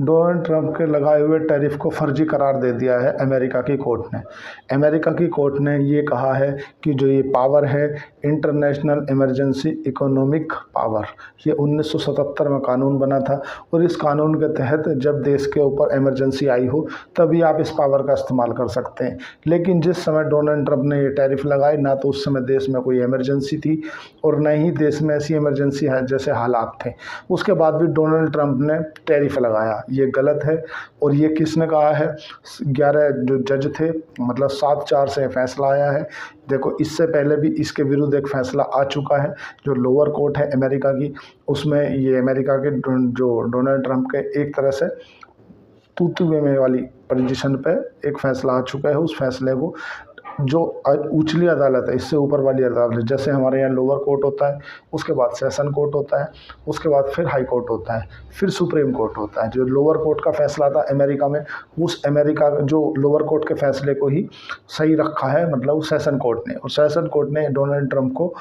Donald Trump के लगाए हुए टैरिफ को फर्जी करार दे दिया है अमेरिका की कोर्ट ने। अमेरिका की कोर्ट ने ये कहा है कि जो ये पावर है, इंटरनेशनल इमरजेंसी इकोनॉमिक पावर, ये 1977 में कानून बना था और इस कानून के तहत जब देश के ऊपर इमरजेंसी आई हो तभी आप इस पावर का इस्तेमाल कर सकते हैं। लेकिन जिस समय डोनाल्ड ट्रंप ने ये टैरिफ लगाए, ना तो उस समय देश में कोई इमरजेंसी थी और न ही देश में ऐसी इमरजेंसी है जैसे हालात थे। उसके बाद भी डोनाल्ड ट्रंप ने टैरिफ लगाया, ये गलत है। और ये किसने कहा है? 11 जो जज थे, मतलब 7-4 से फैसला आया है। देखो, इससे पहले भी इसके विरुद्ध एक फैसला आ चुका है जो लोअर कोर्ट है अमेरिका की, उसमें ये अमेरिका के जो डोनाल्ड ट्रंप के एक तरह से तूतू में वाली पोजीशन पे एक फैसला आ चुका है। उस फैसले को जो उचली अदालत है, इससे ऊपर वाली अदालत है, जैसे हमारे यहाँ लोअर कोर्ट होता है, उसके बाद सेशन कोर्ट होता है, उसके बाद फिर हाई कोर्ट होता है, फिर सुप्रीम कोर्ट होता है। जो लोअर कोर्ट का फैसला था अमेरिका में, उस अमेरिका जो लोअर कोर्ट के फैसले को ही सही रखा है, मतलब सेशन कोर्ट ने। और सेशन कोर्ट ने डोनाल्ड ट्रंप को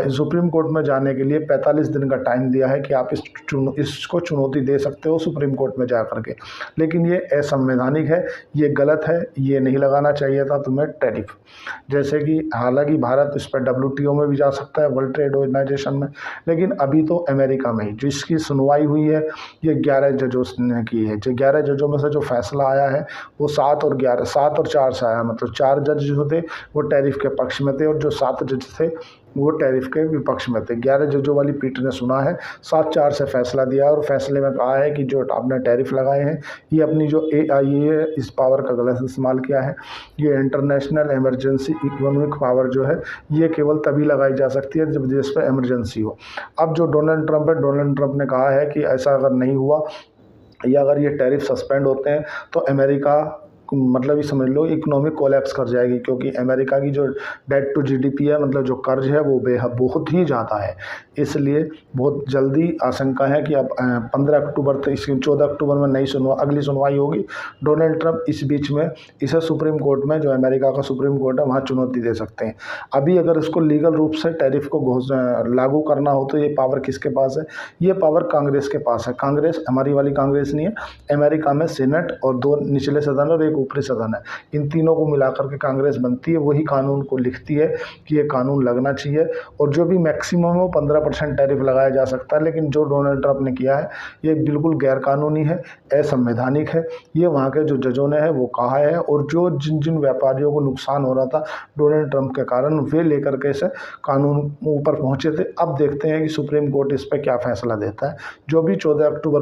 सुप्रीम कोर्ट में जाने के लिए 45 दिन का टाइम दिया है कि आप इसको चुनौती दे सकते हो सुप्रीम कोर्ट में जा करके। लेकिन ये असंवैधानिक है, ये गलत है, ये नहीं लगाना चाहिए था तुम्हें टैरिफ। जैसे कि हालांकि भारत इस पर WTO में भी जा सकता है, वर्ल्ड ट्रेड ऑर्गेनाइजेशन में, लेकिन अभी तो अमेरिका में ही जिसकी सुनवाई हुई है ये 11 जजों ने की है। जो 11 जजों में से जो फैसला आया है वो 7 और 4 से आया, मतलब 4 जज जो थे वो टैरिफ के पक्ष में थे और जो 7 जज थे वो टैरिफ के विपक्ष में थे। 11 जजों वाली पीठ ने सुना है, 7-4 से फैसला दिया और फैसले में कहा है कि जो आपने टैरिफ लगाए हैं ये अपनी जो AIA है इस पावर का गलत इस्तेमाल किया है। ये इंटरनेशनल इमरजेंसी इकोनॉमिक पावर जो है ये केवल तभी लगाई जा सकती है जब देश पर इमरजेंसी हो। अब जो डोनाल्ड ट्रंप है, डोनाल्ड ट्रंप ने कहा है कि ऐसा अगर नहीं हुआ या अगर ये टैरिफ सस्पेंड होते हैं तो अमेरिका, मतलब ये समझ लो, इकोनॉमिक कोलैप्स कर जाएगी, क्योंकि अमेरिका की जो डेट टू GDP है, मतलब जो कर्ज है वो बहुत ही ज़्यादा है। इसलिए बहुत जल्दी आशंका है कि अब 15 अक्टूबर तक, इसकी 14 अक्टूबर में अगली सुनवाई होगी। डोनाल्ड ट्रंप इस बीच में इसे सुप्रीम कोर्ट में, जो अमेरिका का सुप्रीम कोर्ट है, वहाँ चुनौती दे सकते हैं। अभी अगर इसको लीगल रूप से टैरिफ को लागू करना हो तो ये पावर किसके पास है? ये पावर कांग्रेस के पास है। कांग्रेस हमारी वाली कांग्रेस नहीं है, अमेरिका में सेनेट और 2 निचले सदन और एक ऊपरी सदन है, इन तीनों को मिलाकर के कांग्रेस बनती है। वही कानून को लिखती है कि ये कानून लगना चाहिए और जो भी मैक्सिमम है वो 15% टैरिफ लगाया जा सकता है। लेकिन जो डोनाल्ड ट्रंप ने किया है ये बिल्कुल गैरकानूनी है, असंवैधानिक है। ये वहाँ के जो जजों ने है वो कहा है, और जो जिन जिन व्यापारियों को नुकसान हो रहा था डोनाल्ड ट्रंप के कारण, वे लेकर के इसे कानून ऊपर पहुँचे थे। अब देखते हैं कि सुप्रीम कोर्ट इस पर क्या फैसला देता है। जो भी 14 अक्टूबर